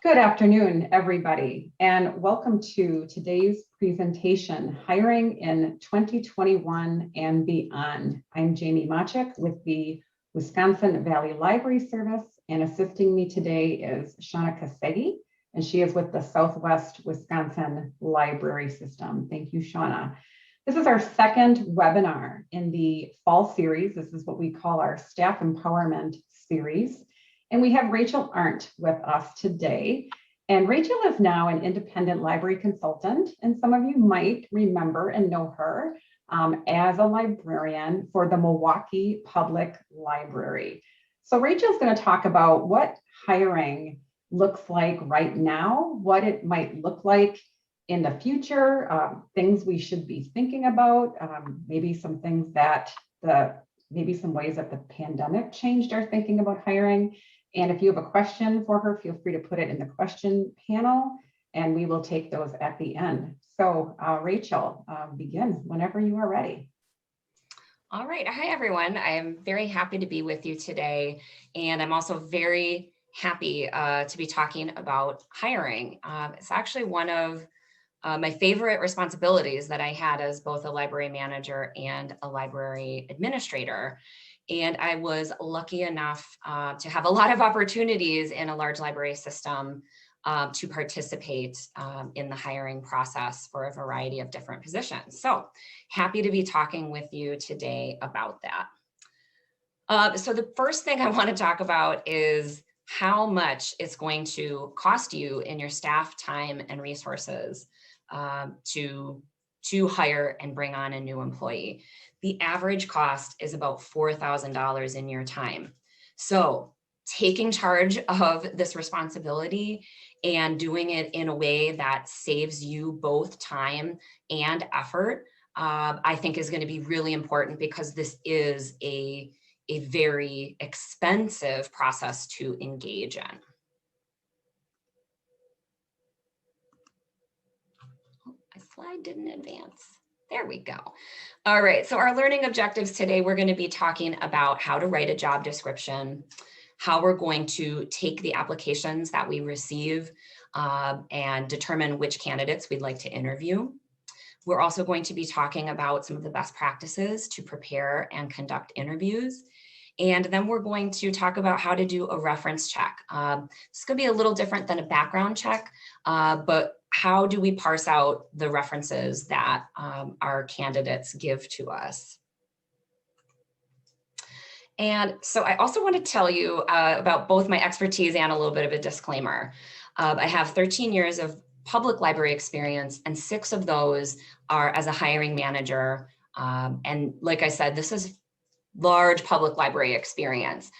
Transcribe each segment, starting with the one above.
Good afternoon, everybody, and welcome to today's presentation, Hiring in 2021 and Beyond. I'm Jamie Machik with the Wisconsin Valley Library Service, and assisting me today is Shauna Kasegi, and she is with the Southwest Wisconsin Library System. Thank you, Shauna. This is our second webinar in the fall series. This is what we call our Staff Empowerment series. And we have Rachel Arndt with us today. And Rachel is now an independent library consultant, and some of you might remember and know her as a librarian for the Milwaukee Public Library. So Rachel's going to talk about what hiring looks like right now, what it might look like in the future, things we should be thinking about, maybe some things that maybe some ways that the pandemic changed our thinking about hiring. And if you have a question for her, feel free to put it in the question panel, and we will take those at the end. So Rachel, begin whenever you are ready. All right. Hi, everyone. I'm very happy to be with you today. And I'm also very happy to be talking about hiring. It's actually one of my favorite responsibilities that I had as both a library manager and a library administrator. And I was lucky enough to have a lot of opportunities in a large library system to participate in the hiring process for a variety of different positions. So happy to be talking with you today about that. So the first thing I want to talk about is how much it's going to cost you in your staff time and resources to hire and bring on a new employee. The average cost is about $4,000 in your time. So taking charge of this responsibility and doing it in a way that saves you both time and effort, I think is going to be really important, because this is a very expensive process to engage in. My slide didn't advance. There we go. All right, so our learning objectives today, we're going to be talking about how to write a job description, how we're going to take the applications that we receive and determine which candidates we'd like to interview. We're also going to be talking about some of the best practices to prepare and conduct interviews. And then we're going to talk about how to do a reference check. It's going to be a little different than a background check, but how do we parse out the references that our candidates give to us? And so I also want to tell you about both my expertise and a little bit of a disclaimer. I have 13 years of public library experience, and 6 of those are as a hiring manager. And like I said, this is large public library experience.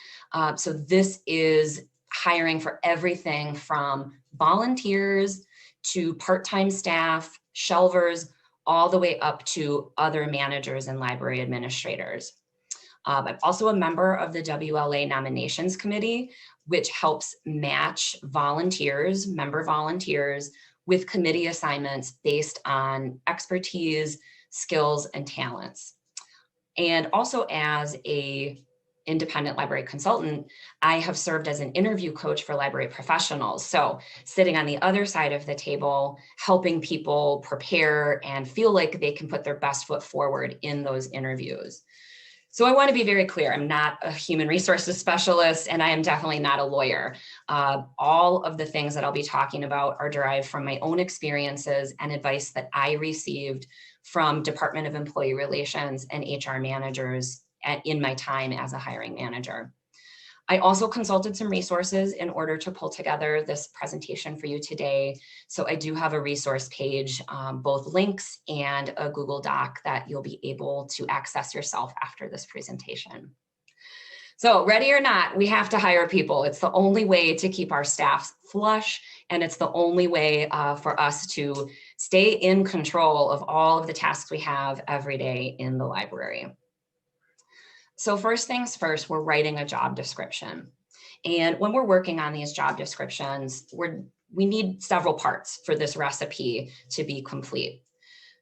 So this is hiring for everything from volunteers to part-time staff, shelvers, all the way up to other managers and library administrators. I'm also a member of the WLA Nominations Committee, which helps match volunteers, member volunteers, with committee assignments based on expertise, skills, and talents. And also as a independent library consultant, I have served as an interview coach for library professionals. So sitting on the other side of the table, helping people prepare and feel like they can put their best foot forward in those interviews. So I want to be very clear, I'm not a human resources specialist, and I am definitely not a lawyer. All of the things that I'll be talking about are derived from my own experiences and advice that I received from Department of Employee Relations and HR managers in my time as a hiring manager. I also consulted some resources in order to pull together this presentation for you today. So I do have a resource page, both links and a Google Doc that you'll be able to access yourself after this presentation. So ready or not, we have to hire people. It's the only way to keep our staff flush, and it's the only way for us to stay in control of all of the tasks we have every day in the library. So first things first, we're writing a job description. And when we're working on these job descriptions, we need several parts for this recipe to be complete.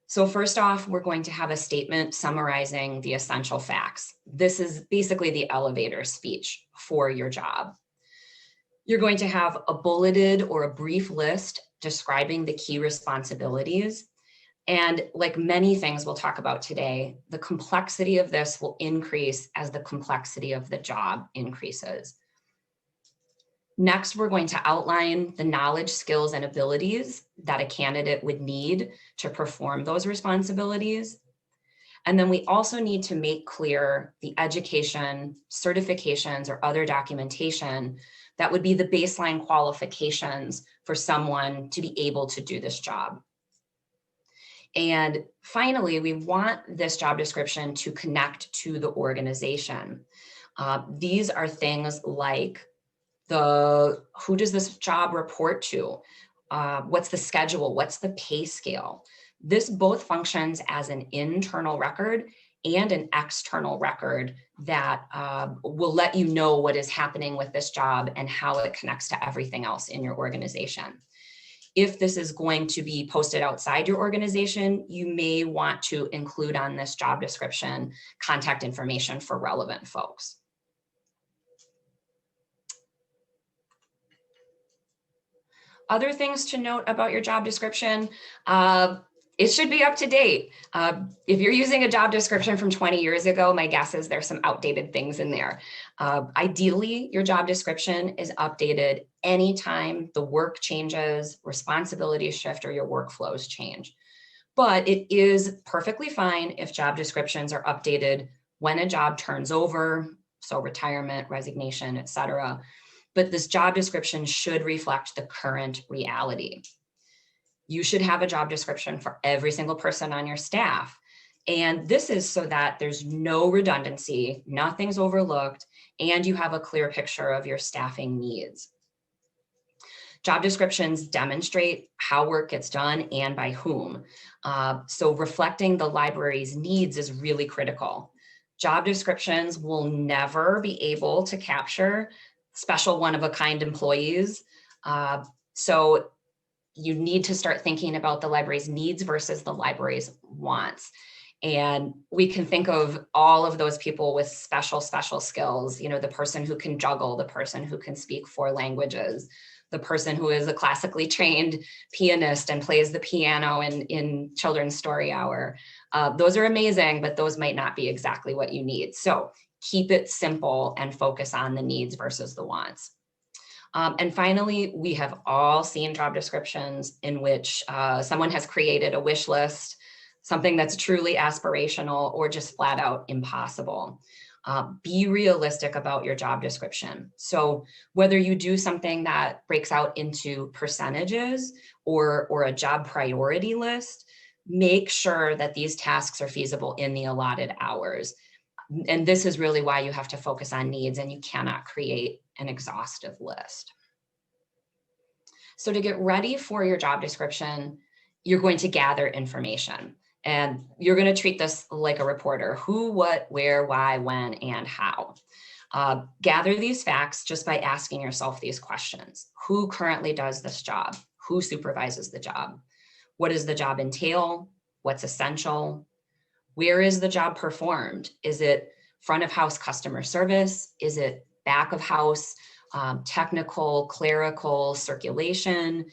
So first off, we're going to have a statement summarizing the essential facts. This is basically the elevator speech for your job. You're going to have a bulleted or a brief list describing the key responsibilities. And like many things we'll talk about today, the complexity of this will increase as the complexity of the job increases. Next, we're going to outline the knowledge, skills, and abilities that a candidate would need to perform those responsibilities. And then we also need to make clear the education, certifications, or other documentation that would be the baseline qualifications for someone to be able to do this job. And finally, we want this job description to connect to the organization. These are things like who does this job report to? What's the schedule? What's the pay scale? This both functions as an internal record and an external record that will let you know what is happening with this job and how it connects to everything else in your organization. If this is going to be posted outside your organization, you may want to include on this job description contact information for relevant folks. Other things to note about your job description, it should be up to date. If you're using a job description from 20 years ago, my guess is there's some outdated things in there. Ideally, your job description is updated anytime the work changes, responsibilities shift, or your workflows change. But it is perfectly fine if job descriptions are updated when a job turns over, so retirement, resignation, et cetera. But this job description should reflect the current reality. You should have a job description for every single person on your staff. And this is so that there's no redundancy, nothing's overlooked, and you have a clear picture of your staffing needs. Job descriptions demonstrate how work gets done and by whom. So reflecting the library's needs is really critical. Job descriptions will never be able to capture special one-of-a-kind employees. So you need to start thinking about the library's needs versus the library's wants. And we can think of all of those people with special skills, you know, the person who can juggle, the person who can speak 4 languages, the person who is a classically trained pianist and plays the piano in children's story hour. Those are amazing, but those might not be exactly what you need. So keep it simple and focus on the needs versus the wants. And finally, we have all seen job descriptions in which someone has created a wish list, something that's truly aspirational or just flat out impossible. Be realistic about your job description. So whether you do something that breaks out into percentages or a job priority list, make sure that these tasks are feasible in the allotted hours. And this is really why you have to focus on needs, and you cannot create an exhaustive list. So to get ready for your job description, you're going to gather information, and you're going to treat this like a reporter: who, what, where, why, when, and how. Gather these facts just by asking yourself these questions. Who currently does this job? Who supervises the job? What does the job entail? What's essential? Where is the job performed? Is it front of house customer service? Is it back of house, technical, clerical, circulation?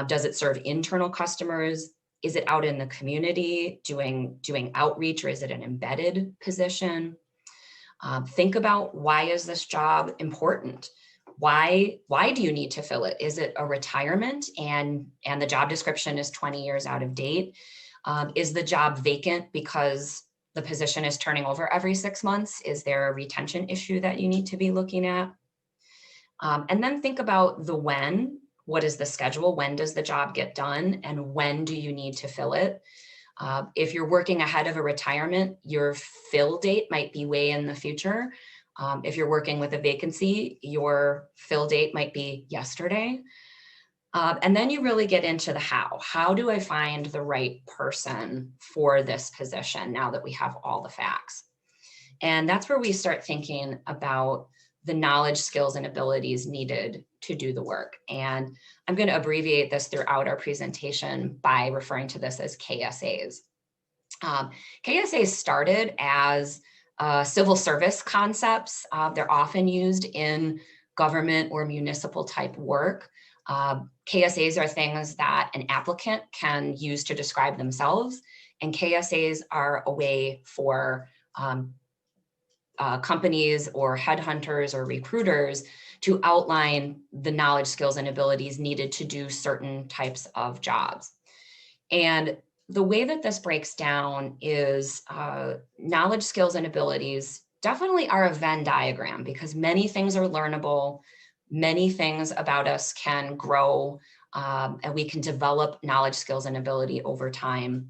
Does it serve internal customers? Is it out in the community doing outreach, or is it an embedded position? Think about, why is this job important? Why do you need to fill it? Is it a retirement and the job description is 20 years out of date? Is the job vacant because the position is turning over every 6 months? Is there a retention issue that you need to be looking at? And then think about the when. What is the schedule? When does the job get done? And when do you need to fill it? If you're working ahead of a retirement, your fill date might be way in the future. If you're working with a vacancy, your fill date might be yesterday. And then you really get into the how. How do I find the right person for this position now that we have all the facts? And that's where we start thinking about the knowledge, skills, and abilities needed to do the work. And I'm going to abbreviate this throughout our presentation by referring to this as KSAs. KSAs started as civil service concepts. They're often used in government or municipal type work. KSAs are things that an applicant can use to describe themselves, and KSAs are a way for companies or headhunters or recruiters to outline the knowledge, skills, and abilities needed to do certain types of jobs. And the way that this breaks down is knowledge, skills, and abilities definitely are a Venn diagram, because many things are learnable, many things about us can grow, and we can develop knowledge, skills, and ability over time.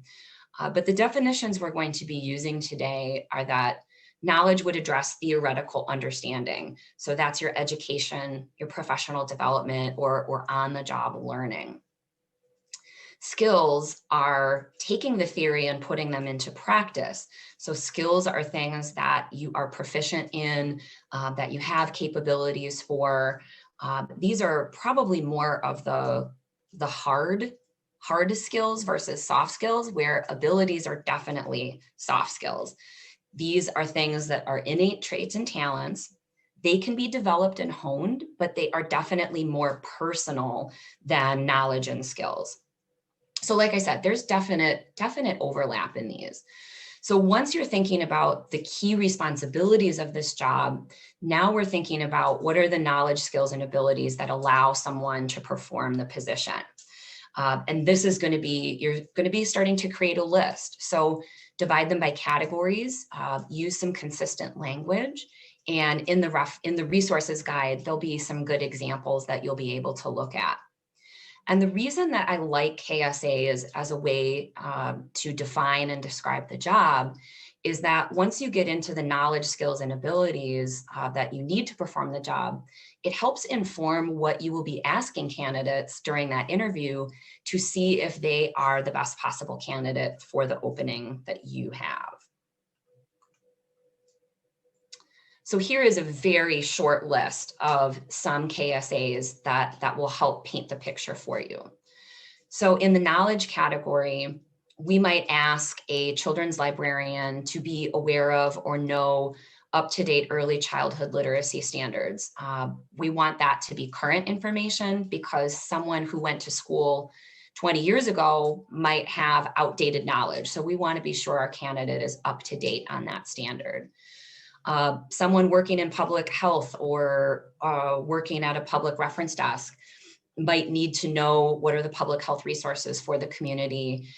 But the definitions we're going to be using today are that knowledge would address theoretical understanding. So that's your education, your professional development, or on-the-job learning. Skills are taking the theory and putting them into practice. So skills are things that you are proficient in, that you have capabilities for. These are probably more of the hard skills versus soft skills, where abilities are definitely soft skills. These are things that are innate traits and talents. They can be developed and honed, but they are definitely more personal than knowledge and skills. So like I said, there's definite overlap in these. So once you're thinking about the key responsibilities of this job, now we're thinking about what are the knowledge, skills, and abilities that allow someone to perform the position. And this is going to be, you're going to be starting to create a list. So divide them by categories, use some consistent language, and in the resources guide, there'll be some good examples that you'll be able to look at. And the reason that I like KSAs as a way to define and describe the job is that once you get into the knowledge, skills, and abilities that you need to perform the job, it helps inform what you will be asking candidates during that interview to see if they are the best possible candidate for the opening that you have. So here is a very short list of some KSAs that will help paint the picture for you. So in the knowledge category, we might ask a children's librarian to be aware of or know up-to-date early childhood literacy standards. We want that to be current information, because someone who went to school 20 years ago might have outdated knowledge. So we want to be sure our candidate is up to date on that standard. Someone working in public health or working at a public reference desk might need to know what are the public health resources for the community,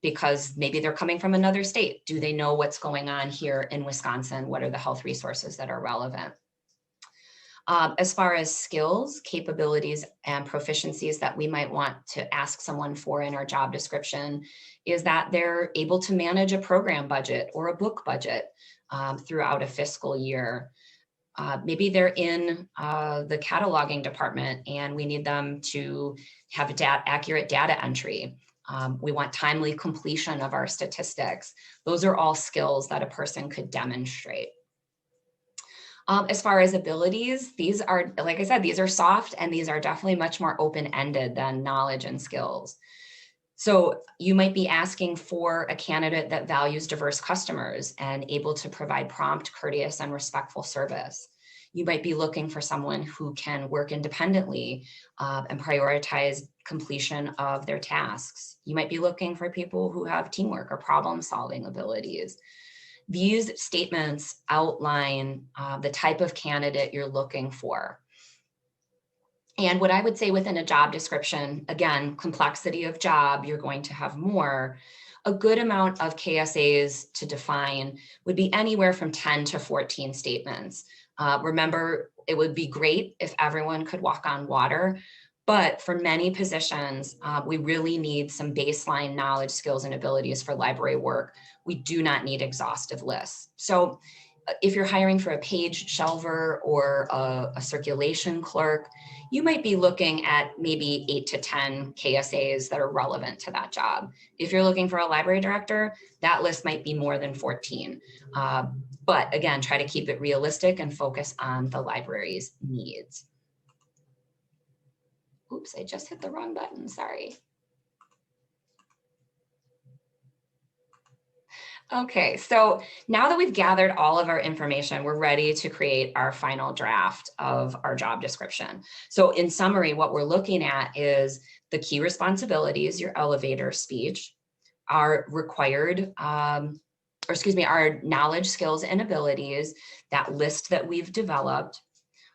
because maybe they're coming from another state. Do they know what's going on here in Wisconsin? What are the health resources that are relevant? As far as skills, capabilities, and proficiencies that we might want to ask someone for in our job description is that they're able to manage a program budget or a book budget throughout a fiscal year. Maybe they're in the cataloging department and we need them to have accurate data entry. We want timely completion of our statistics. Those are all skills that a person could demonstrate. As far as abilities, these are, like I said, these are soft, and these are definitely much more open-ended than knowledge and skills. So you might be asking for a candidate that values diverse customers and able to provide prompt, courteous, and respectful service. You might be looking for someone who can work independently and prioritize completion of their tasks. You might be looking for people who have teamwork or problem-solving abilities. These statements outline the type of candidate you're looking for. And what I would say within a job description, again, complexity of job, you're going to have more. A good amount of KSAs to define would be anywhere from 10 to 14 statements. Remember, it would be great if everyone could walk on water, but for many positions, we really need some baseline knowledge, skills, and abilities for library work. We do not need exhaustive lists. So if you're hiring for a page shelver or a circulation clerk, you might be looking at maybe 8 to 10 KSAs that are relevant to that job. If you're looking for a library director, that list might be more than 14. But again, try to keep it realistic and focus on the library's needs. Oops, I just hit the wrong button, sorry. Okay, so now that we've gathered all of our information, we're ready to create our final draft of our job description. So in summary, what we're looking at is the key responsibilities, your elevator speech, our required, our knowledge, skills, and abilities, that list that we've developed,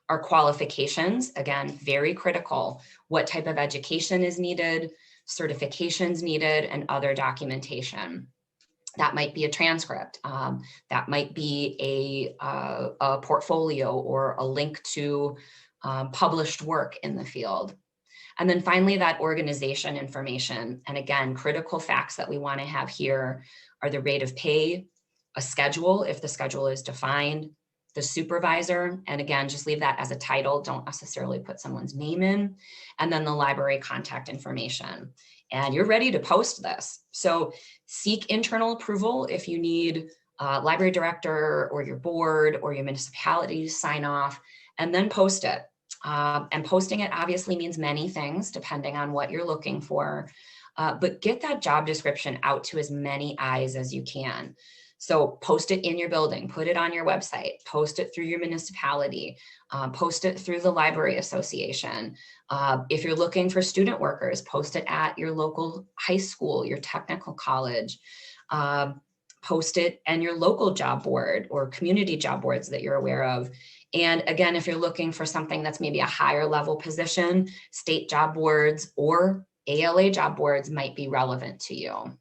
our qualifications, again, very critical, what type of education is needed, certifications needed, and other documentation. That might be a transcript. That might be a portfolio or a link to published work in the field. And then finally, that organization information. And again, critical facts that we want to have here are the rate of pay, a schedule, if the schedule is defined, the supervisor, and again, just leave that as a title, don't necessarily put someone's name in, and then the library contact information. And you're ready to post this. So seek internal approval if you need library director or your board or your municipality to sign off, and then post it. And posting it obviously means many things depending on what you're looking for, but get that job description out to as many eyes as you can. So post it in your building, put it on your website, post it through your municipality, post it through the library association. If you're looking for student workers, post it at your local high school, your technical college, post it and your local job board or community job boards that you're aware of. And again, if you're looking for something that's maybe a higher level position, state job boards or ALA job boards might be relevant to you.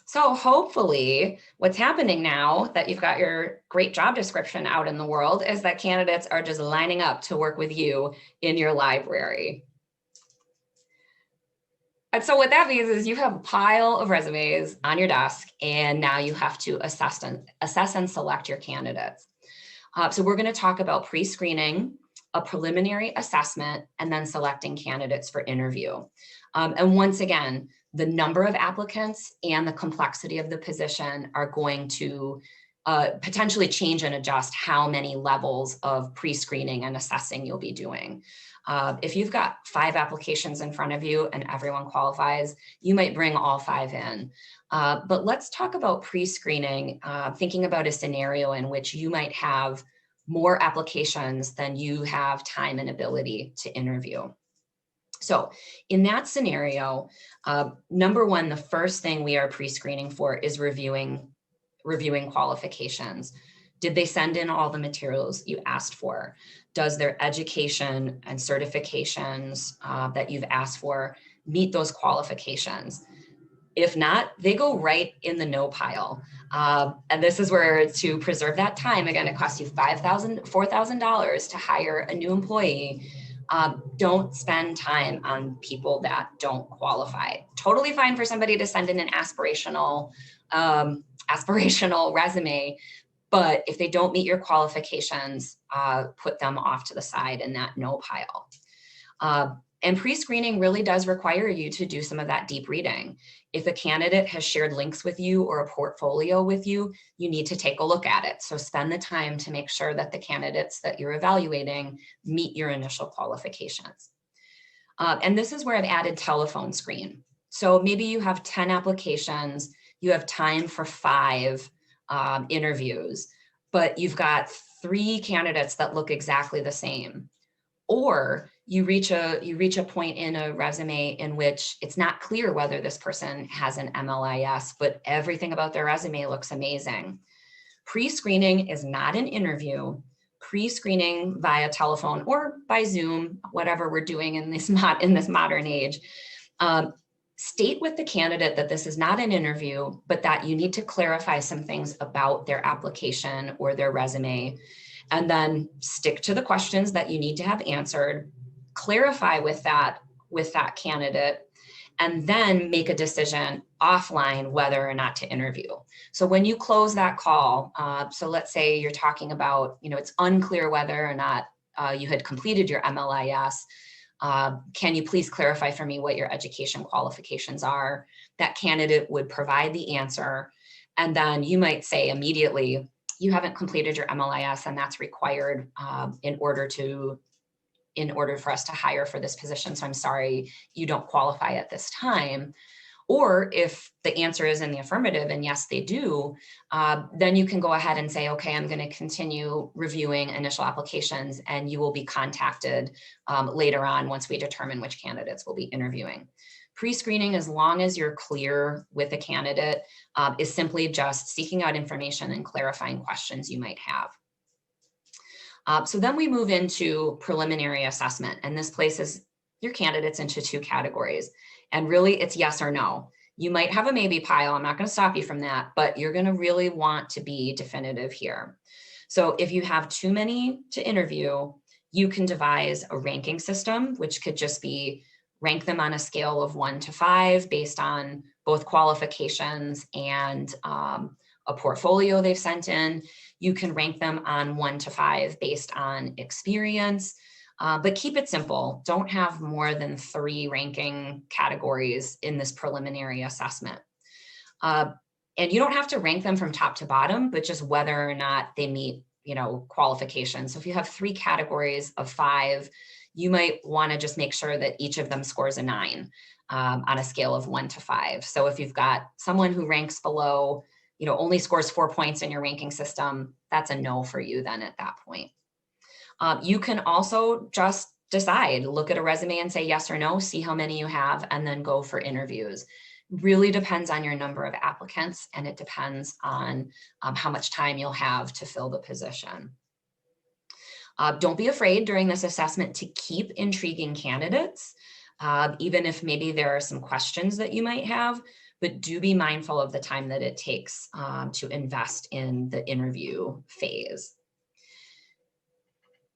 So hopefully what's happening now that you've got your great job description out in the world is that candidates are just lining up to work with you in your library. And so what that means is you have a pile of resumes on your desk, and now you have to assess and select your candidates. So we're going to talk about pre-screening, a preliminary assessment, and then selecting candidates for interview. And once again, the number of applicants and the complexity of the position are going to potentially change and adjust how many levels of pre-screening and assessing you'll be doing. If you've got 5 applications in front of you and everyone qualifies, you might bring all 5 in. But let's talk about pre-screening, thinking about a scenario in which you might have more applications than you have time and ability to interview. So in that scenario, number one, the first thing we are pre-screening for is reviewing qualifications. Did they send in all the materials you asked for? Does their education and certifications that you've asked for meet those qualifications? If not, they go right in the no pile. And this is where, to preserve that time, again, it costs you $4,000 to hire a new employee. Don't spend time on people that don't qualify. Totally fine for somebody to send in an aspirational resume, but if they don't meet your qualifications, put them off to the side in that no pile. And pre-screening really does require you to do some of that deep reading. If a candidate has shared links with you or a portfolio with you, you need to take a look at it. So spend the time to make sure that the candidates that you're evaluating meet your initial qualifications. And this is where I've added telephone screen. So maybe you have 10 applications, you have time for 5 interviews, but you've got 3 candidates that look exactly the same. Or you reach a point in a resume in which it's not clear whether this person has an MLIS, but everything about their resume looks amazing. Pre-screening is not an interview. Pre-screening via telephone or by Zoom, whatever we're doing in this modern age. State with the candidate that this is not an interview, but that you need to clarify some things about their application or their resume. And then stick to the questions that you need to have answered, clarify with that candidate, and then make a decision offline whether or not to interview. So when you close that call, so let's say you're talking about, it's unclear whether or not you had completed your MLIS. Can you please clarify for me what your education qualifications are? That candidate would provide the answer. And then you might say immediately, you haven't completed your MLIS, and that's required in order for us to hire for this position. So I'm sorry, you don't qualify at this time. Or if the answer is in the affirmative and yes, they do, then you can go ahead and say, okay, I'm going to continue reviewing initial applications, and you will be contacted later on once we determine which candidates we'll be interviewing. Pre-screening, as long as you're clear with a candidate, is simply just seeking out information and clarifying questions you might have. So then we move into preliminary assessment, and this places your candidates into two categories. And really it's yes or no. You might have a maybe pile. I'm not going to stop you from that, but you're going to really want to be definitive here. So if you have too many to interview, you can devise a ranking system, which could just be rank them on a scale of 1 to 5 based on both qualifications and a portfolio they've sent in. You can rank them on 1 to 5 based on experience, but keep it simple. Don't have more than 3 ranking categories in this preliminary assessment. And you don't have to rank them from top to bottom, but just whether or not they meet, qualifications. So if you have 3 categories of 5, you might want to just make sure that each of them scores a 9 on a scale of 1 to 5. So if you've got someone who ranks below, only scores 4 points in your ranking system, that's a no for you then at that point. You can also just decide, look at a resume and say yes or no, see how many you have, and then go for interviews. Really depends on your number of applicants, and it depends on how much time you'll have to fill the position. Don't be afraid during this assessment to keep intriguing candidates, even if maybe there are some questions that you might have, but do be mindful of the time that it takes to invest in the interview phase.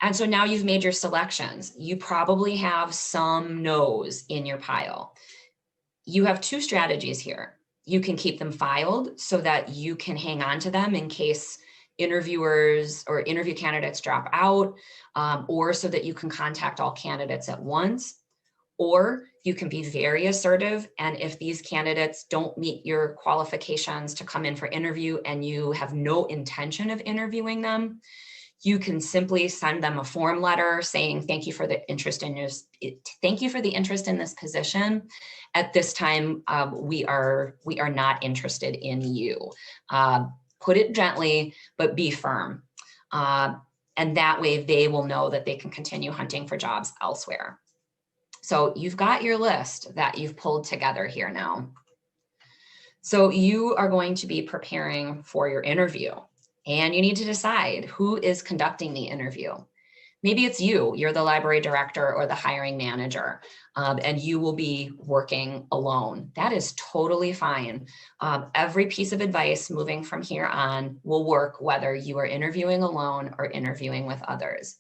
And so now you've made your selections. You probably have some no's in your pile. You have 2 strategies here. You can keep them filed so that you can hang on to them in case interviewers or interview candidates drop out, or so that you can contact all candidates at once. Or you can be very assertive, and if these candidates don't meet your qualifications to come in for interview and you have no intention of interviewing them, you can simply send them a form letter saying, thank you for the interest in this position. At this time, we are not interested in you. Put it gently, but be firm. And that way they will know that they can continue hunting for jobs elsewhere. So you've got your list that you've pulled together here now. So you are going to be preparing for your interview, and you need to decide who is conducting the interview. Maybe it's you're the library director or the hiring manager, and you will be working alone. That is totally fine. Every piece of advice moving from here on will work whether you are interviewing alone or interviewing with others.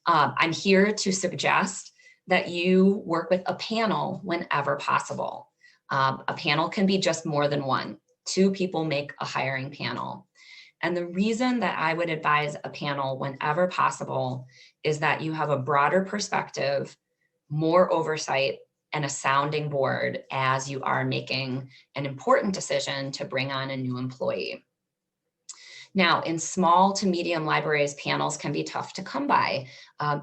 I'm here to suggest that you work with a panel whenever possible. A panel can be just more than one. 2 people make a hiring panel. And the reason that I would advise a panel whenever possible is that you have a broader perspective, more oversight, and a sounding board as you are making an important decision to bring on a new employee. Now, in small to medium libraries, panels can be tough to come by.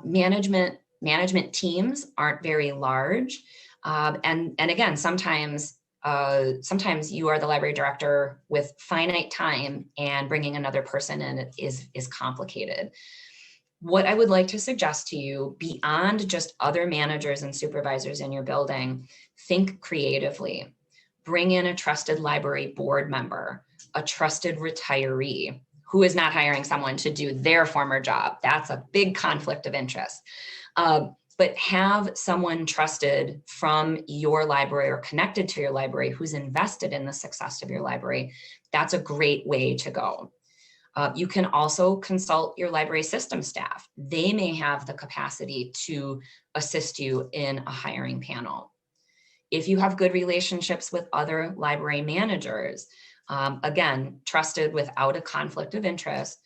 Management teams aren't very large. And again, sometimes you are the library director with finite time, and bringing another person in is complicated. What I would like to suggest to you, beyond just other managers and supervisors in your building, think creatively. Bring in a trusted library board member, a trusted retiree who is not hiring someone to do their former job. That's a big conflict of interest. But have someone trusted from your library or connected to your library who's invested in the success of your library. That's a great way to go. You can also consult your library system staff. They may have the capacity to assist you in a hiring panel. If you have good relationships with other library managers, again, trusted without a conflict of interest,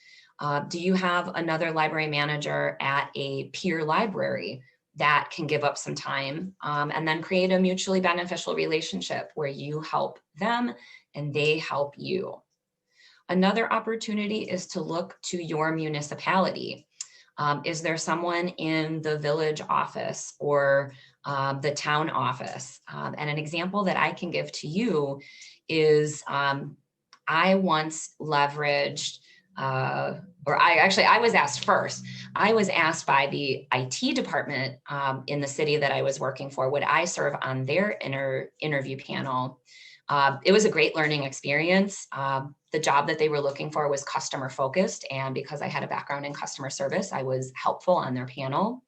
do you have another library manager at a peer library that can give up some time and then create a mutually beneficial relationship where you help them and they help you? Another opportunity is to look to your municipality. Is there someone in the village office or the town office. And an example that I can give to you is I once leveraged, I was asked first. I was asked by the IT department in the city that I was working for, would I serve on their interview panel? It was a great learning experience. The job that they were looking for was customer focused. And because I had a background in customer service, I was helpful on their panel.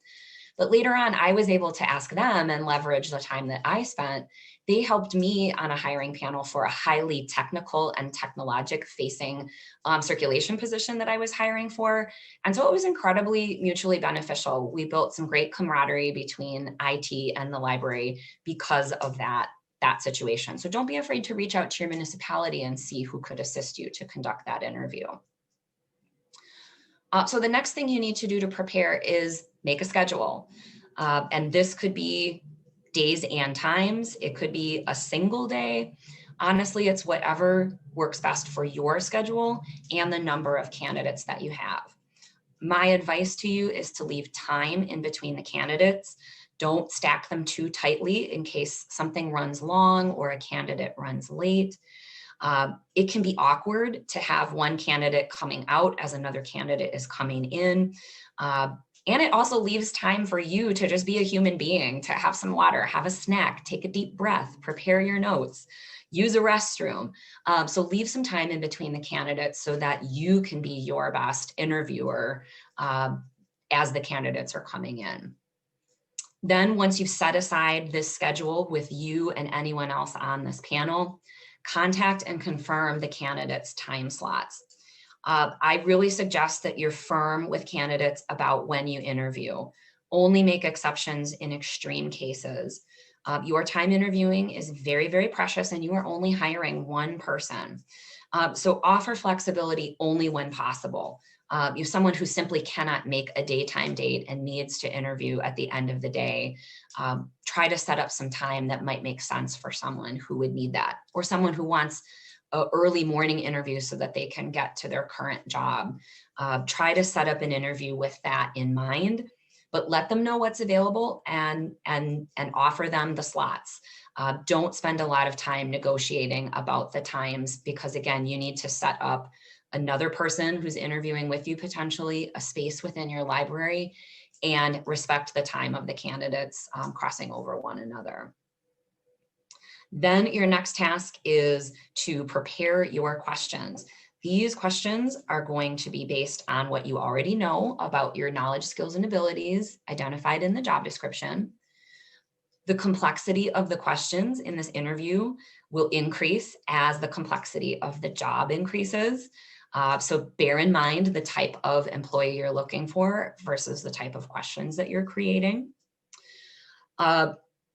But later on, I was able to ask them and leverage the time that I spent. They helped me on a hiring panel for a highly technical and technologic facing circulation position that I was hiring for. And so it was incredibly mutually beneficial. We built some great camaraderie between IT and the library because of that situation. So don't be afraid to reach out to your municipality and see who could assist you to conduct that interview. So the next thing you need to do to prepare is make a schedule. And this could be days and times. It could be a single day. Honestly, it's whatever works best for your schedule and the number of candidates that you have. My advice to you is to leave time in between the candidates. Don't stack them too tightly in case something runs long or a candidate runs late. It can be awkward to have one candidate coming out as another candidate is coming in. And it also leaves time for you to just be a human being, to have some water, have a snack, take a deep breath, prepare your notes, use a restroom. So leave some time in between the candidates so that you can be your best interviewer as the candidates are coming in. Then once you've set aside this schedule with you and anyone else on this panel, contact and confirm the candidates' time slots. I really suggest that you're firm with candidates about when you interview. Only make exceptions in extreme cases. Your time interviewing is very, very precious and you are only hiring one person. So offer flexibility only when possible. You're someone who simply cannot make a daytime date and needs to interview at the end of the day. Try to set up some time that might make sense for someone who would need that, or someone who wants an early morning interview so that they can get to their current job. Try to set up an interview with that in mind, but let them know what's available and offer them the slots. Don't spend a lot of time negotiating about the times because, again, you need to set up another person who's interviewing with you, potentially a space within your library, and respect the time of the candidates crossing over one another. Then your next task is to prepare your questions. These questions are going to be based on what you already know about your knowledge, skills, and abilities identified in the job description. The complexity of the questions in this interview will increase as the complexity of the job increases. So bear in mind the type of employee you're looking for versus the type of questions that you're creating.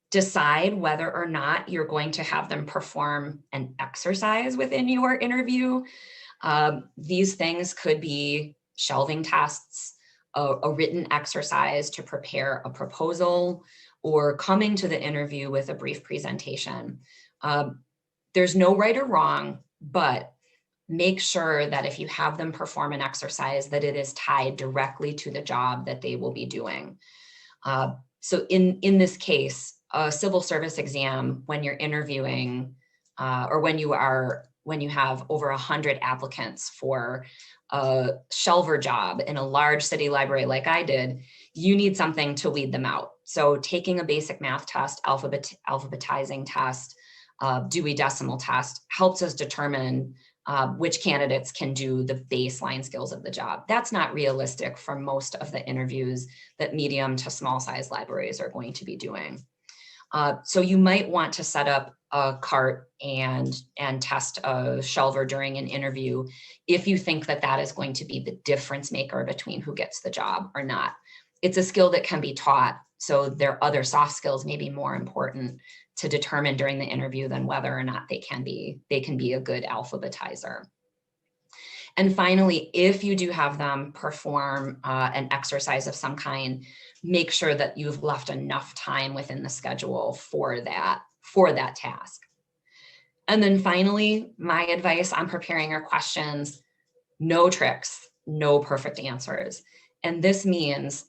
Decide whether or not you're going to have them perform an exercise within your interview. These things could be shelving tests, a written exercise to prepare a proposal, or coming to the interview with a brief presentation. There's no right or wrong, but make sure that if you have them perform an exercise, that it is tied directly to the job that they will be doing. So in this case, a civil service exam, when you're interviewing, or when you have over 100 applicants for a shelver job in a large city library like I did, you need something to lead them out. So taking a basic math test, alphabetizing test, Dewey Decimal test helps us determine which candidates can do the baseline skills of the job. That's not realistic for most of the interviews that medium to small size libraries are going to be doing. So you might want to set up a cart and test a shelver during an interview if you think that that is going to be the difference maker between who gets the job or not. It's a skill that can be taught, so their other soft skills may be more important to determine during the interview than whether or not they can be a good alphabetizer. And finally, if you do have them perform an exercise of some kind, make sure that you've left enough time within the schedule for that task. And then finally, my advice on preparing your questions: no tricks, no perfect answers. And this means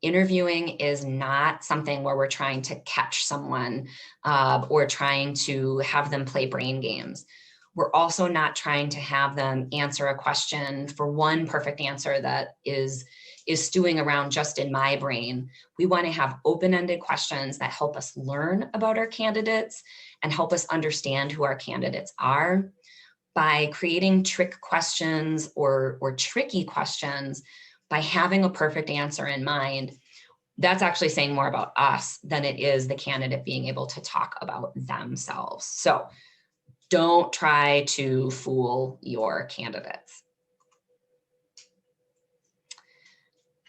interviewing is not something where we're trying to catch someone or trying to have them play brain games. We're also not trying to have them answer a question for one perfect answer that is stewing around just in my brain. We want to have open-ended questions that help us learn about our candidates and help us understand who our candidates are. By creating trick questions or tricky questions, by having a perfect answer in mind, that's actually saying more about us than it is the candidate being able to talk about themselves. So don't try to fool your candidates.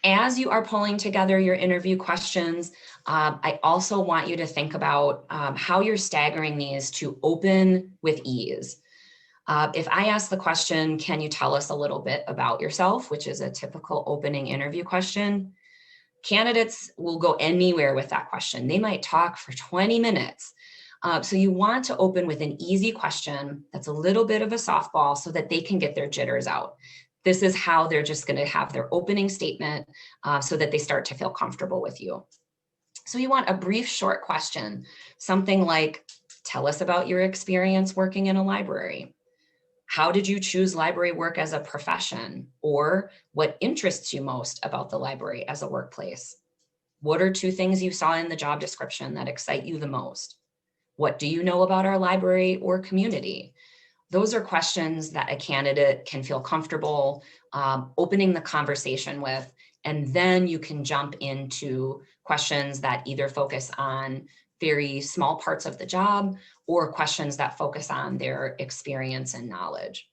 As you are pulling together your interview questions, I also want you to think about how you're staggering these to open with ease. If I ask the question, can you tell us a little bit about yourself, which is a typical opening interview question, candidates will go anywhere with that question. They might talk for 20 minutes. So you want to open with an easy question that's a little bit of a softball so that they can get their jitters out. This is how they're just going to have their opening statement so that they start to feel comfortable with you. So you want a brief, short question, something like, tell us about your experience working in a library. How did you choose library work as a profession? Or what interests you most about the library as a workplace? What are 2 things you saw in the job description that excite you the most? What do you know about our library or community? Those are questions that a candidate can feel comfortable opening the conversation with, and then you can jump into questions that either focus on very small parts of the job or questions that focus on their experience and knowledge.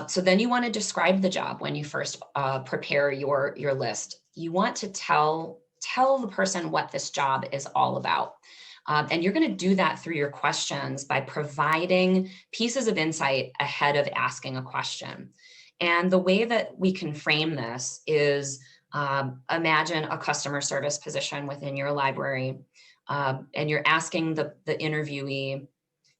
So then you want to describe the job when you first prepare your list. You want to tell the person what this job is all about. And you're going to do that through your questions by providing pieces of insight ahead of asking a question. And the way that we can frame this is imagine a customer service position within your library, and you're asking the interviewee,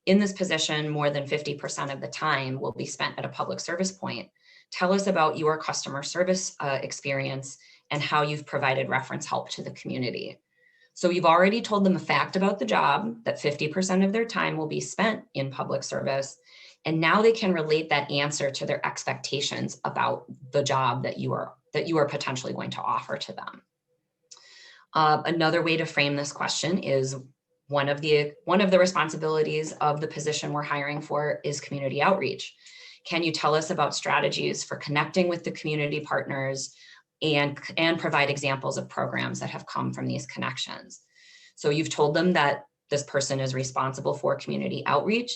in this position, more than 50% of the time will be spent at a public service point. Tell us about your customer service experience and how you've provided reference help to the community. So you've already told them a fact about the job, that 50% of their time will be spent in public service. And now they can relate that answer to their expectations about the job that you are potentially going to offer to them. Another way to frame this question is one of the responsibilities of the position we're hiring for is community outreach. Can you tell us about strategies for connecting with the community partners and provide examples of programs that have come from these connections? So you've told them that this person is responsible for community outreach,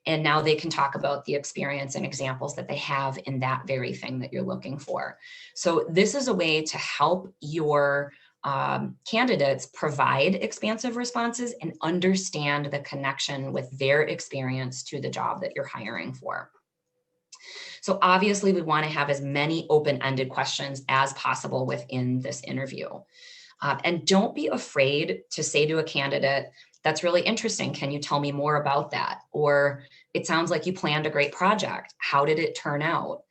and now they can talk about the experience and examples that they have in that very thing that you're looking for. So this is a way to help your candidates provide expansive responses and understand the connection with their experience to the job that you're hiring for. So obviously we want to have as many open-ended questions as possible within this interview. And don't be afraid to say to a candidate, that's really interesting. Can you tell me more about that? Or it sounds like you planned a great project. How did it turn out?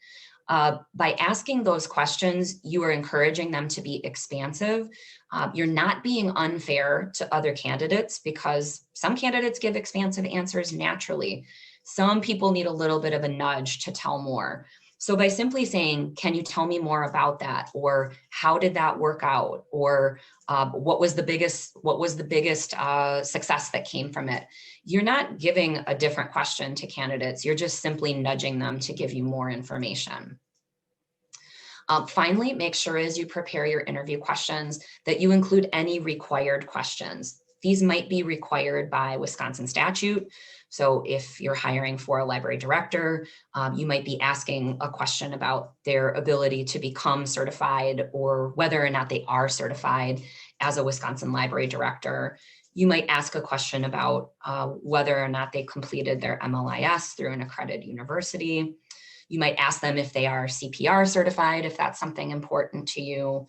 By asking those questions, you are encouraging them to be expansive. You're not being unfair to other candidates because some candidates give expansive answers naturally. Some people need a little bit of a nudge to tell more. So by simply saying, can you tell me more about that? Or how did that work out? Or what was the biggest success that came from it? You're not giving a different question to candidates. You're just simply nudging them to give you more information. Finally, make sure as you prepare your interview questions that you include any required questions. These might be required by Wisconsin statute. So if you're hiring for a library director, you might be asking a question about their ability to become certified or whether or not they are certified as a Wisconsin library director. You might ask a question about whether or not they completed their MLIS through an accredited university. You might ask them if they are CPR certified, if that's something important to you.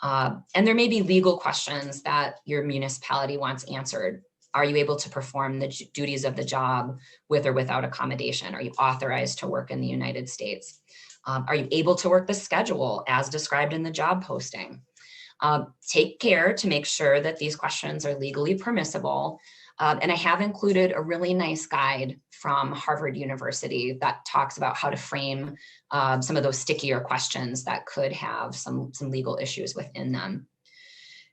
And there may be legal questions that your municipality wants answered. Are you able to perform the duties of the job with or without accommodation? Are you authorized to work in the United States? Are you able to work the schedule as described in the job posting? Take care to make sure that these questions are legally permissible. And I have included a really nice guide from Harvard University that talks about how to frame some of those stickier questions that could have some legal issues within them.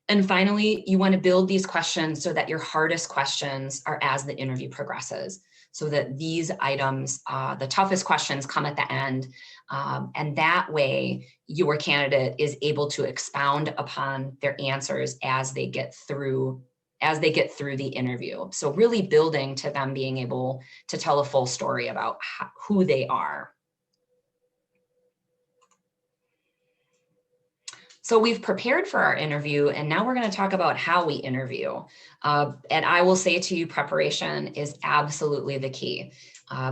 And finally, you want to build these questions so that your hardest questions are as the interview progresses, so that these items, the toughest questions, come at the end. And that way, your candidate is able to expound upon their answers as they get through the interview. So really building to them being able to tell a full story about who they are. So we've prepared for our interview, and now we're going to talk about how we interview. And I will say to you, preparation is absolutely the key.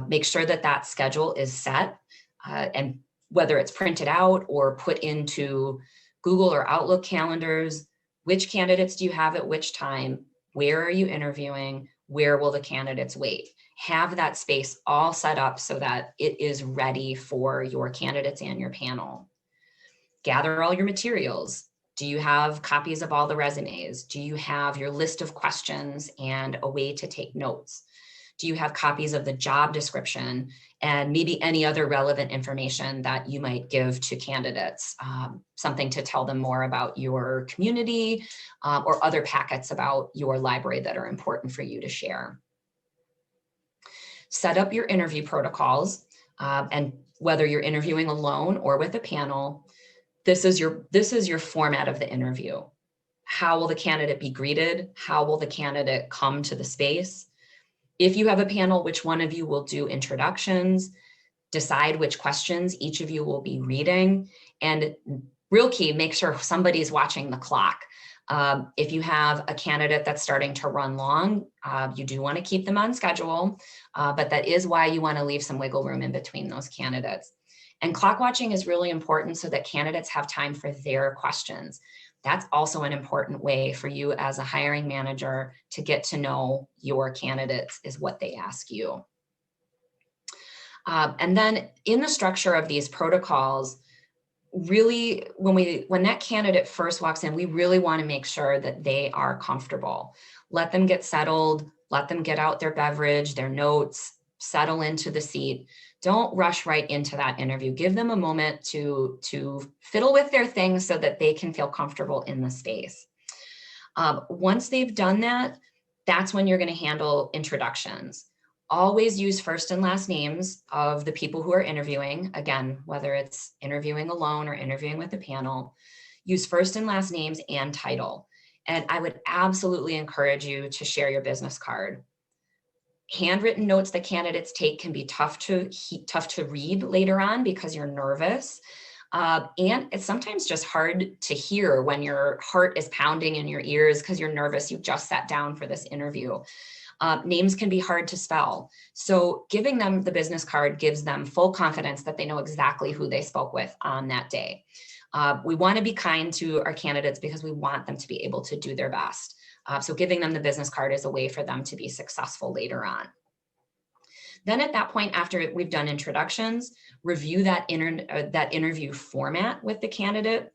Make sure that that schedule is set, and whether it's printed out or put into Google or Outlook calendars. Which candidates do you have at which time? Where are you interviewing? Where will the candidates wait? Have that space all set up so that it is ready for your candidates and your panel. Gather all your materials. Do you have copies of all the resumes? Do you have your list of questions and a way to take notes? Do you have copies of the job description and maybe any other relevant information that you might give to candidates? Something to tell them more about your community, or other packets about your library that are important for you to share. Set up your interview protocols, and whether you're interviewing alone or with a panel, this is your format of the interview. How will the candidate be greeted? How will the candidate come to the space? If you have a panel, which one of you will do introductions? Decide which questions each of you will be reading. And real key, make sure somebody's watching the clock. If you have a candidate that's starting to run long, you do want to keep them on schedule, but that is why you want to leave some wiggle room in between those candidates. And clock watching is really important so that candidates have time for their questions. That's also an important way for you as a hiring manager to get to know your candidates, is what they ask you. And then in the structure of these protocols, really, when that candidate first walks in, we really want to make sure that they are comfortable. Let them get settled, let them get out their beverage, their notes, settle into the seat. Don't rush right into that interview. Give them a moment to fiddle with their things so that they can feel comfortable in the space. Once they've done that, that's when you're going to handle introductions. Always use first and last names of the people who are interviewing. Again, whether it's interviewing alone or interviewing with a panel, use first and last names and title. And I would absolutely encourage you to share your business card. Handwritten notes that candidates take can be tough to read later on because you're nervous. And it's sometimes just hard to hear when your heart is pounding in your ears because you're nervous. You just sat down for this interview. Names can be hard to spell. So giving them the business card gives them full confidence that they know exactly who they spoke with on that day. We want to be kind to our candidates because we want them to be able to do their best. So giving them the business card is a way for them to be successful later on. Then at that point, after we've done introductions, review that interview format with the candidate,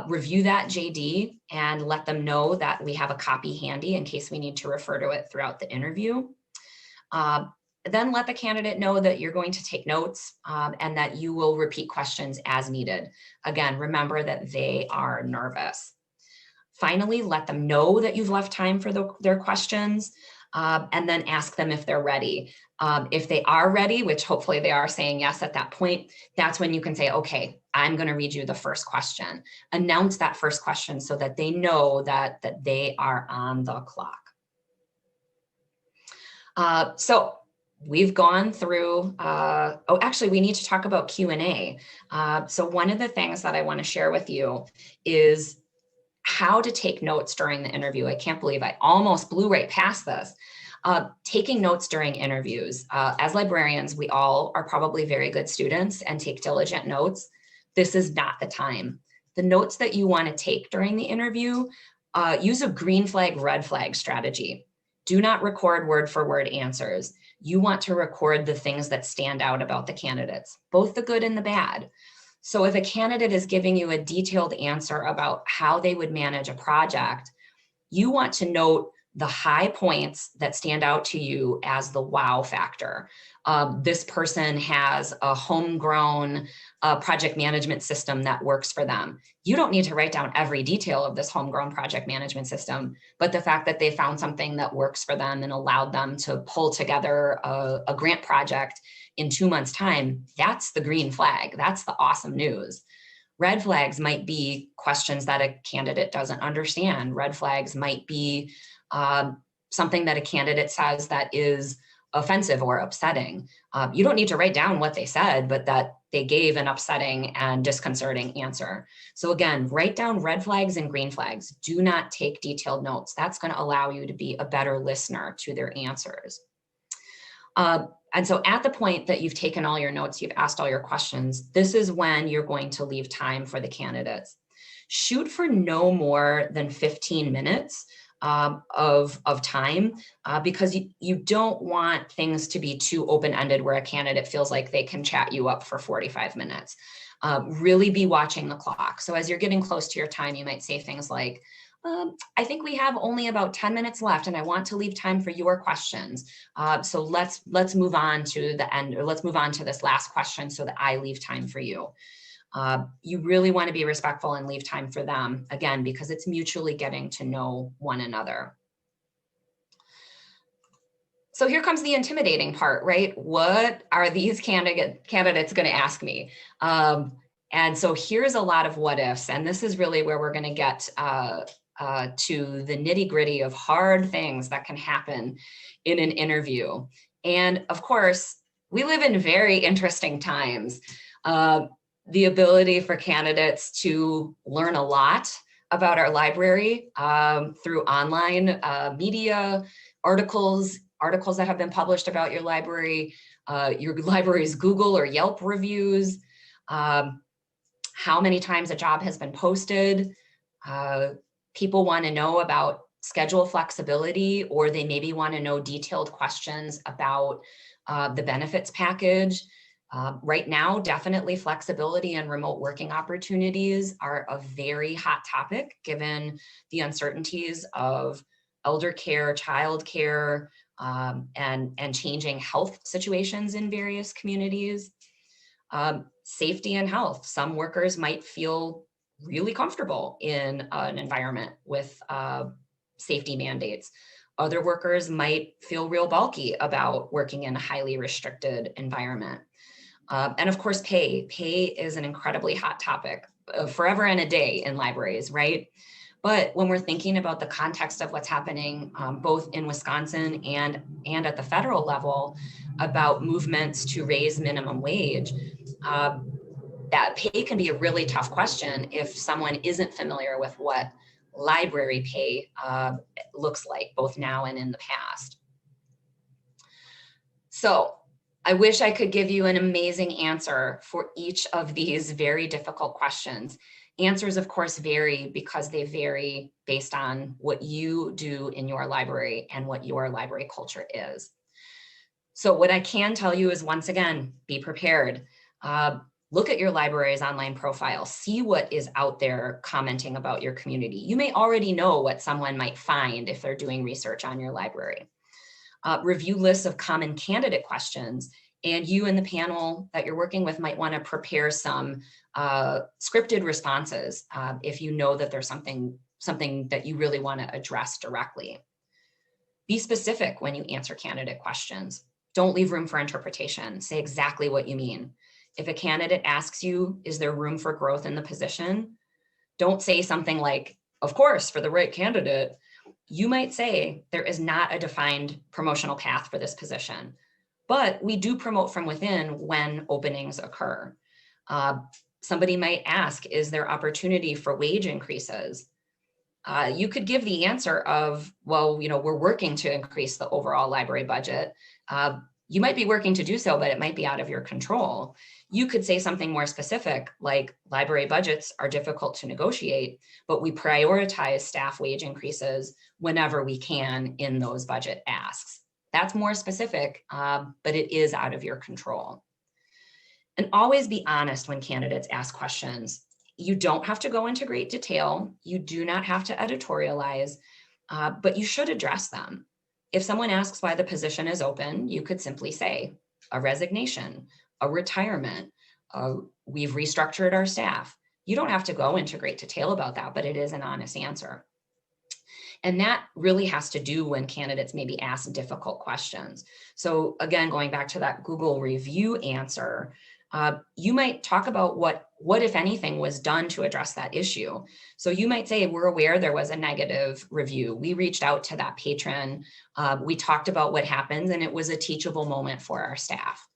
review that JD and let them know that we have a copy handy in case we need to refer to it throughout the interview. Then let the candidate know that you're going to take notes and that you will repeat questions as needed. Again, remember that they are nervous. Finally, let them know that you've left time for their questions, and then ask them if they're ready. If they are ready, which hopefully they are saying yes at that point, that's when you can say, okay, I'm going to read you the first question. Announce that first question so that they know that they are on the clock. So we've gone through, actually, we need to talk about Q&A. So one of the things that I want to share with you is how to take notes during the interview. I can't believe I almost blew right past this. Taking notes during interviews. As librarians, we all are probably very good students and take diligent notes. This is not the time. The notes that you want to take during the interview, use a green flag, red flag strategy. Do not record word for word answers. You want to record the things that stand out about the candidates, both the good and the bad. So if a candidate is giving you a detailed answer about how they would manage a project, you want to note the high points that stand out to you as the wow factor. This person has a homegrown project management system that works for them. You don't need to write down every detail of this homegrown project management system, but the fact that they found something that works for them and allowed them to pull together a grant project in 2 months' time, that's the green flag. That's the awesome news. Red flags might be questions that a candidate doesn't understand. Red flags might be something that a candidate says that is offensive or upsetting. You don't need to write down what they said, but that they gave an upsetting and disconcerting answer. So again, write down red flags and green flags. Do not take detailed notes. That's going to allow you to be a better listener to their answers. And so at the point that you've taken all your notes, you've asked all your questions, this is when you're going to leave time for the candidates. Shoot for no more than 15 minutes of time because you don't want things to be too open-ended where a candidate feels like they can chat you up for 45 minutes. Really be watching the clock. So as you're getting close to your time, you might say things like, I think we have only about 10 minutes left and I want to leave time for your questions. So let's move on to the end, or let's move on to this last question so that I leave time for you. You really want to be respectful and leave time for them, again, because it's mutually getting to know one another. So here comes the intimidating part, right? What are these candidates going to ask me? And so here's a lot of what ifs, and this is really where we're going to get to the nitty gritty of hard things that can happen in an interview. And of course, we live in very interesting times. The ability for candidates to learn a lot about our library through online media, articles that have been published about your library's Google or Yelp reviews, how many times a job has been posted. People want to know about schedule flexibility, or they maybe want to know detailed questions about the benefits package. Right now, definitely flexibility and remote working opportunities are a very hot topic given the uncertainties of elder care, child care, and changing health situations in various communities. Safety and health. Some workers might feel really comfortable in an environment with safety mandates. Other workers might feel real bulky about working in a highly restricted environment. And of course, pay. Pay is an incredibly hot topic, forever and a day in libraries, right? But when we're thinking about the context of what's happening both in Wisconsin and at the federal level about movements to raise minimum wage, that pay can be a really tough question if someone isn't familiar with what library pay looks like, both now and in the past. So I wish I could give you an amazing answer for each of these very difficult questions. Answers, of course, vary because they vary based on what you do in your library and what your library culture is. So what I can tell you is, once again, be prepared. Look at your library's online profile, see what is out there commenting about your community. You may already know what someone might find if they're doing research on your library. Review lists of common candidate questions, and you and the panel that you're working with might want to prepare some scripted responses if you know that there's something that you really want to address directly. Be specific when you answer candidate questions. Don't leave room for interpretation. Say exactly what you mean. If a candidate asks you, is there room for growth in the position? Don't say something like, of course, for the right candidate. You might say, there is not a defined promotional path for this position, but we do promote from within when openings occur. Somebody might ask, is there opportunity for wage increases? You could give the answer of, well, we're working to increase the overall library budget. You might be working to do so, but it might be out of your control. You could say something more specific, like library budgets are difficult to negotiate, but we prioritize staff wage increases whenever we can in those budget asks. That's more specific, but it is out of your control. And always be honest when candidates ask questions. You don't have to go into great detail. You do not have to editorialize, but you should address them. If someone asks why the position is open, you could simply say a resignation, a retirement, we've restructured our staff. You don't have to go into great detail about that, but it is an honest answer. And that really has to do when candidates maybe ask difficult questions. So again, going back to that Google review answer, you might talk about what, if anything, was done to address that issue. So you might say, we're aware there was a negative review. We reached out to that patron. We talked about what happened, and it was a teachable moment for our staff.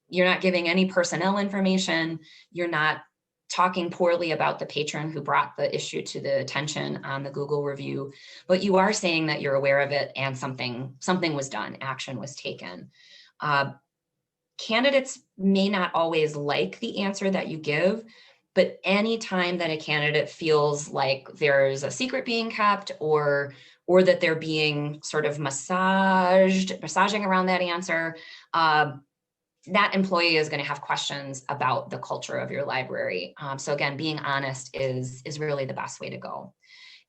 You're not giving any personnel information. You're not talking poorly about the patron who brought the issue to the attention on the Google review, but you are saying that you're aware of it and something was done, action was taken. Candidates may not always like the answer that you give, but anytime that a candidate feels like there's a secret being kept or that they're being sort of massaging around that answer, that employee is going to have questions about the culture of your library. So again, being honest is really the best way to go.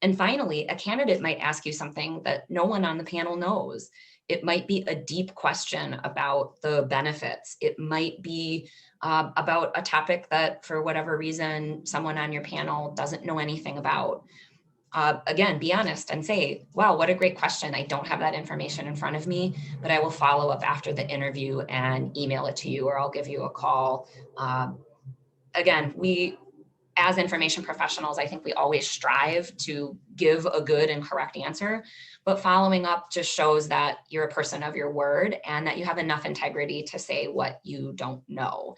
And finally, a candidate might ask you something that no one on the panel knows. It might be a deep question about the benefits. It might be about a topic that, for whatever reason, someone on your panel doesn't know anything about. Again, be honest and say, wow, what a great question. I don't have that information in front of me, but I will follow up after the interview and email it to you, or I'll give you a call. Again, as information professionals, I think we always strive to give a good and correct answer, but following up just shows that you're a person of your word and that you have enough integrity to say what you don't know.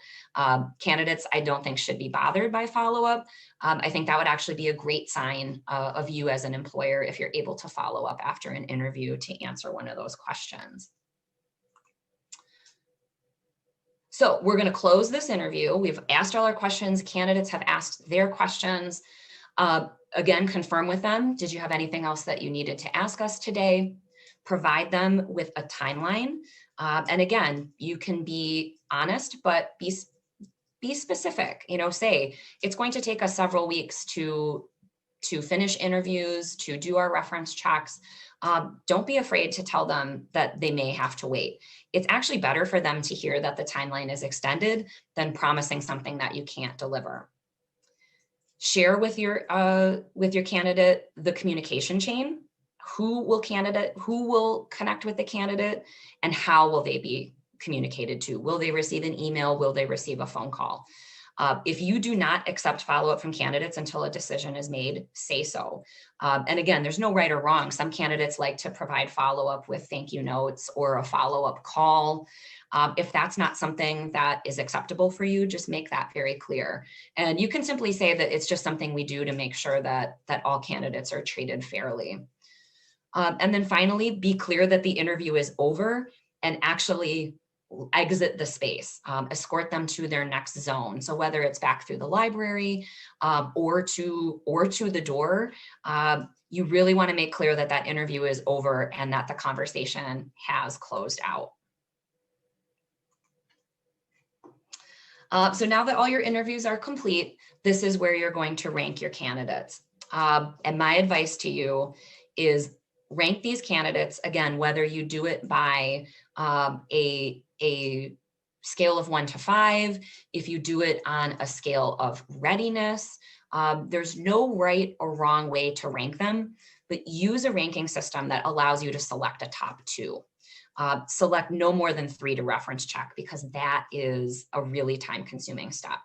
Candidates, I don't think, should be bothered by follow-up. I think that would actually be a great sign of you as an employer if you're able to follow up after an interview to answer one of those questions. So we're going to close this interview. We've asked all our questions. Candidates have asked their questions. Again, confirm with them. Did you have anything else that you needed to ask us today? Provide them with a timeline. And again, you can be honest, but be specific. Say it's going to take us several weeks to finish interviews, to do our reference checks. Don't be afraid to tell them that they may have to wait. It's actually better for them to hear that the timeline is extended than promising something that you can't deliver. Share with your candidate the communication chain. Who will connect with the candidate, and how will they be communicated to? Will they receive an email? Will they receive a phone call? If you do not accept follow-up from candidates until a decision is made, say so. And again, there's no right or wrong. Some candidates like to provide follow-up with thank you notes or a follow-up call. If that's not something that is acceptable for you, just make that very clear. And you can simply say that it's just something we do to make sure that all candidates are treated fairly. And then finally, be clear that the interview is over and actually exit the space, escort them to their next zone. So whether it's back through the library or to the door, you really want to make clear that that interview is over and that the conversation has closed out. So now that all your interviews are complete, this is where you're going to rank your candidates. And my advice to you is rank these candidates, again, whether you do it by a scale of 1 to 5, if you do it on a scale of readiness, there's no right or wrong way to rank them, but use a ranking system that allows you to select a top 2. Select no more than 3 to reference check, because that is a really time-consuming step.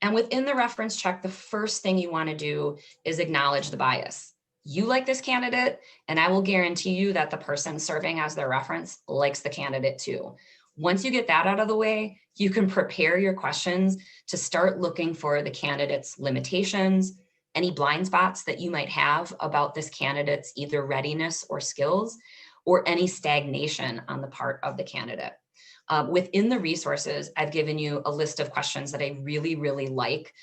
And within the reference check, the first thing you want to do is acknowledge the bias. You like this candidate, and I will guarantee you that the person serving as their reference likes the candidate too. Once you get that out of the way, you can prepare your questions to start looking for the candidate's limitations, any blind spots that you might have about this candidate's either readiness or skills, or any stagnation on the part of the candidate. Within the resources, I've given you a list of questions that I really, really like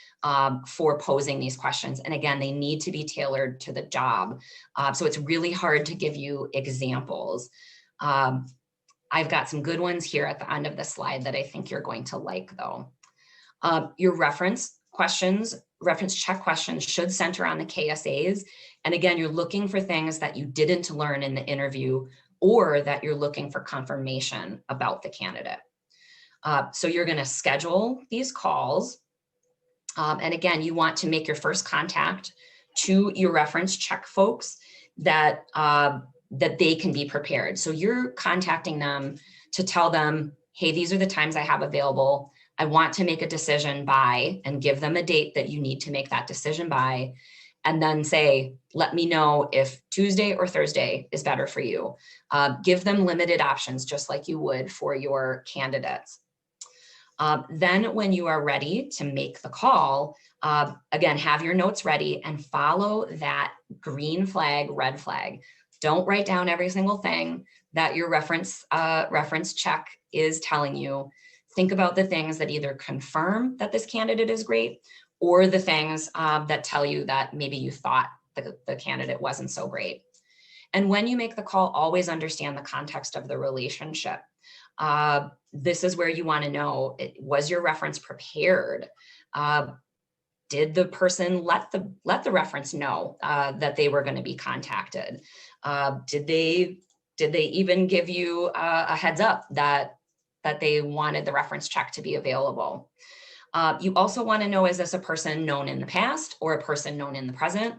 for posing these questions. And again, they need to be tailored to the job. So it's really hard to give you examples. I've got some good ones here at the end of the slide that I think you're going to like though. Your reference check questions should center on the KSAs. And again, you're looking for things that you didn't learn in the interview or that you're looking for confirmation about the candidate. So you're going to schedule these calls. And again, you want to make your first contact to your reference check folks that they can be prepared. So you're contacting them to tell them, hey, these are the times I have available. I want to make a decision by, and give them a date that you need to make that decision by, and then say, let me know if Tuesday or Thursday is better for you. Give them limited options, just like you would for your candidates. Then when you are ready to make the call, again, have your notes ready and follow that green flag, red flag. Don't write down every single thing that your reference check is telling you. Think about the things that either confirm that this candidate is great or the things that tell you that maybe you thought the candidate wasn't so great. And when you make the call, always understand the context of the relationship. This is where you want to know, was your reference prepared? Did the person let the reference know that they were going to be contacted? Did they even give you a heads up that they wanted the reference check to be available? You also want to know, is this a person known in the past or a person known in the present?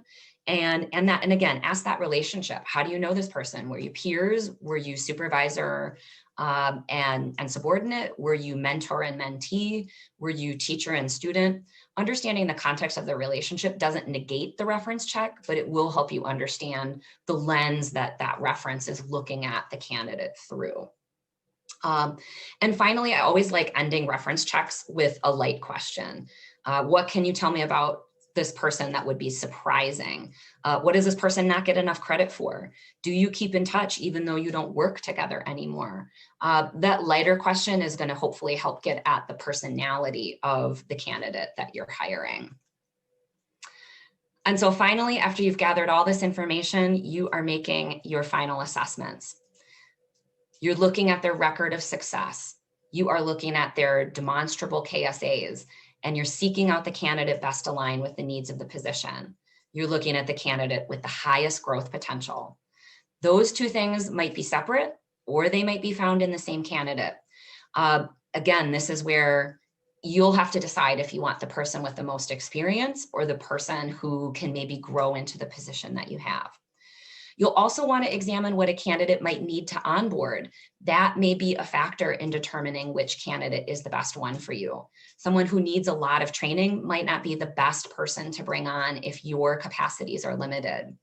And again, ask that relationship. How do you know this person? Were you peers? Were you supervisor and subordinate? Were you mentor and mentee? Were you teacher and student? Understanding the context of the relationship doesn't negate the reference check, but it will help you understand the lens that reference is looking at the candidate through. And finally, I always like ending reference checks with a light question. What can you tell me about this person that would be surprising? What does this person not get enough credit for? Do you keep in touch even though you don't work together anymore? That lighter question is going to hopefully help get at the personality of the candidate that you're hiring. And so finally, after you've gathered all this information, you are making your final assessments. You're looking at their record of success. You are looking at their demonstrable KSAs, and you're seeking out the candidate best aligned with the needs of the position. You're looking at the candidate with the highest growth potential. Those two things might be separate, or they might be found in the same candidate. Again, this is where you'll have to decide if you want the person with the most experience or the person who can maybe grow into the position that you have. You'll also want to examine what a candidate might need to onboard. That may be a factor in determining which candidate is the best one for you. Someone who needs a lot of training might not be the best person to bring on if your capacities are limited.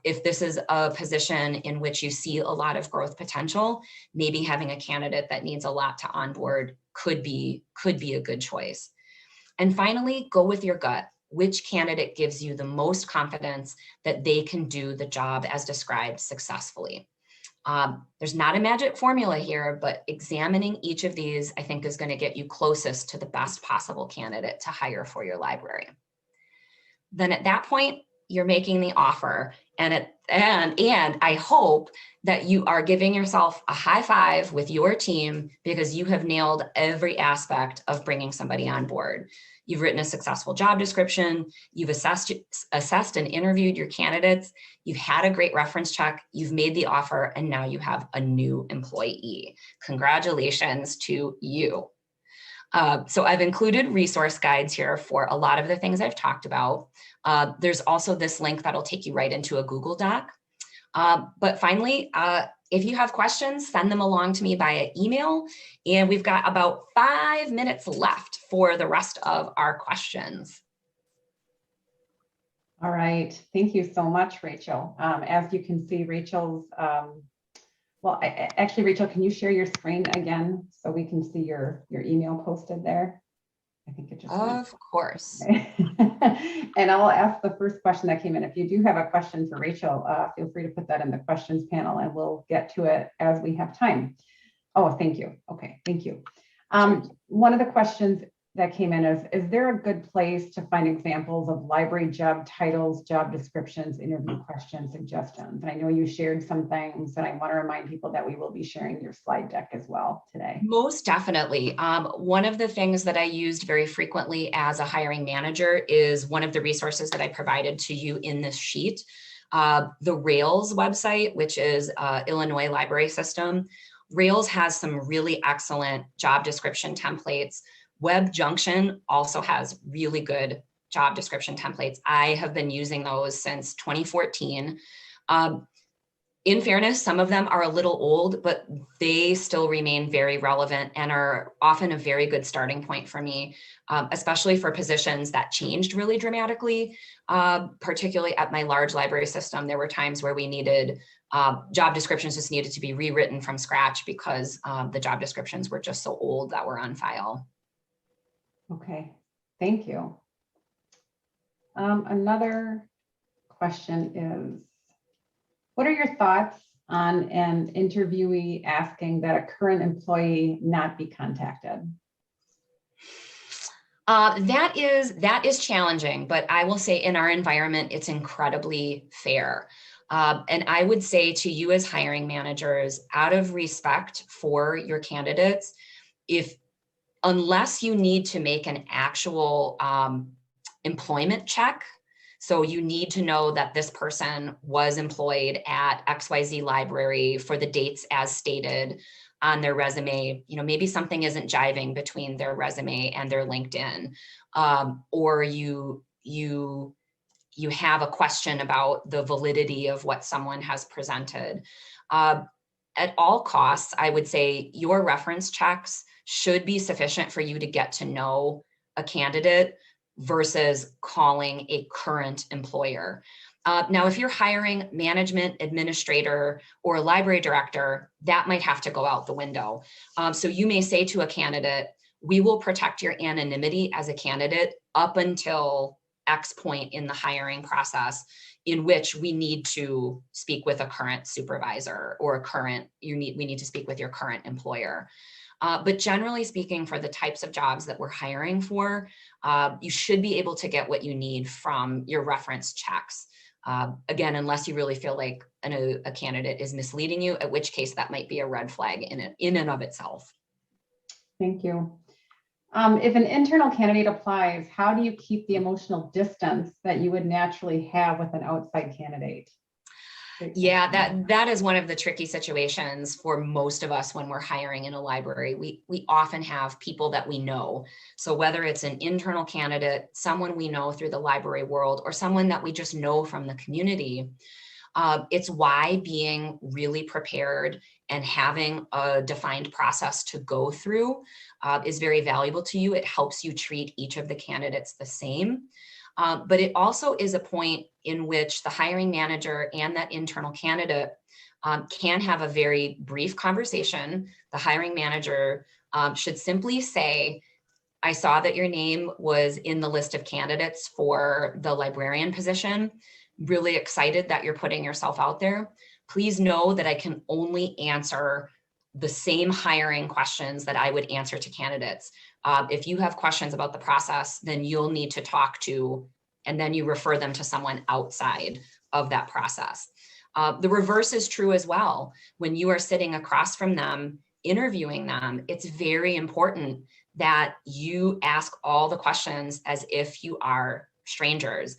If this is a position in which you see a lot of growth potential, maybe having a candidate that needs a lot to onboard could be a good choice. And finally, go with your gut. Which candidate gives you the most confidence that they can do the job as described successfully? There's not a magic formula here, but examining each of these, I think, is going to get you closest to the best possible candidate to hire for your library. Then at that point, you're making the offer, and I hope that you are giving yourself a high five with your team because you have nailed every aspect of bringing somebody on board. You've written a successful job description, you've assessed and interviewed your candidates, you've had a great reference check, you've made the offer, and now you have a new employee. Congratulations to you. So I've included resource guides here for a lot of the things I've talked about. There's also this link that'll take you right into a Google Doc. But finally, if you have questions, send them along to me via email. And we've got about 5 minutes left for the rest of our questions. All right. Thank you so much, Rachel. As you can see, Rachel's, actually, Rachel, can you share your screen again so we can see your email posted there? I think it just went. Of course. And I'll ask the first question that came in. If you do have a question for Rachel, feel free to put that in the questions panel and we'll get to it as we have time. Oh, thank you. Okay, thank you. Sure. One of the questions that came in is there a good place to find examples of library job titles, job descriptions, interview questions, suggestions? And I know you shared some things, and I want to remind people that we will be sharing your slide deck as well today. Most definitely. One of the things that I used very frequently as a hiring manager is one of the resources that I provided to you in this sheet. The Rails website, which is Illinois Library System. Rails has some really excellent job description templates. WebJunction also has really good job description templates. I have been using those since 2014. In fairness, some of them are a little old, but they still remain very relevant and are often a very good starting point for me, especially for positions that changed really dramatically. Particularly at my large library system, there were times where we needed job descriptions just needed to be rewritten from scratch because the job descriptions were just so old that were on file. Okay, thank you. Another question is, what are your thoughts on an interviewee asking that a current employee not be contacted? That is challenging, but I will say in our environment, it's incredibly fair. And I would say to you as hiring managers, out of respect for your candidates, unless you need to make an actual employment check, so you need to know that this person was employed at XYZ library for the dates as stated on their resume. You know, maybe something isn't jiving between their resume and their LinkedIn, or you have a question about the validity of what someone has presented. At all costs, I would say your reference checks should be sufficient for you to get to know a candidate versus calling a current employer. Now, if you're hiring management, administrator, or a library director, that might have to go out the window. So you may say to a candidate, we will protect your anonymity as a candidate up until X point in the hiring process, in which we need to speak with a current supervisor or we need to speak with your current employer. But generally speaking, for the types of jobs that we're hiring for, you should be able to get what you need from your reference checks. Again, unless you really feel like a candidate is misleading you, at which case that might be a red flag in and of itself. Thank you. If an internal candidate applies, how do you keep the emotional distance that you would naturally have with an outside candidate? Yeah, that is one of the tricky situations for most of us when we're hiring in a library. We often have people that we know. So whether it's an internal candidate, someone we know through the library world, or someone that we just know from the community, it's why being really prepared and having a defined process to go through is very valuable to you. It helps you treat each of the candidates the same. But it also is a point in which the hiring manager and that internal candidate can have a very brief conversation. The hiring manager should simply say, I saw that your name was in the list of candidates for the librarian position. Really excited that you're putting yourself out there. Please know that I can only answer the same hiring questions that I would answer to candidates. If you have questions about the process, then you'll need to talk to, and then you refer them to someone outside of that process. The reverse is true as well. When you are sitting across from them, interviewing them, it's very important that you ask all the questions as if you are strangers.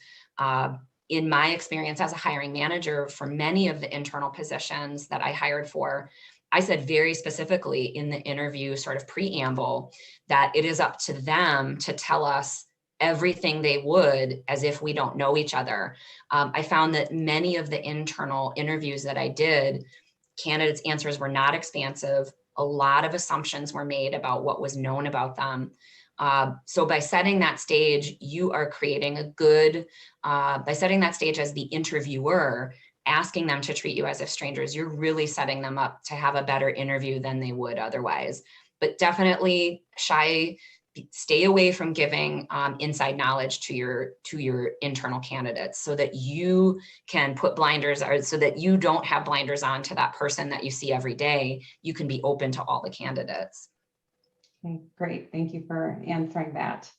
In my experience as a hiring manager, for many of the internal positions that I hired for, I said very specifically in the interview sort of preamble that it is up to them to tell us everything they would as if we don't know each other. I found that many of the internal interviews that I did, candidates' answers were not expansive. A lot of assumptions were made about what was known about them. So by setting that stage, you are creating a good, by setting that stage as the interviewer, asking them to treat you as if strangers, you're really setting them up to have a better interview than they would otherwise. But definitely stay away from giving inside knowledge to your internal candidates, so that you can put blinders, or so that you don't have blinders on to that person that you see every day. You can be open to all the candidates. Okay, great. Thank you for answering that.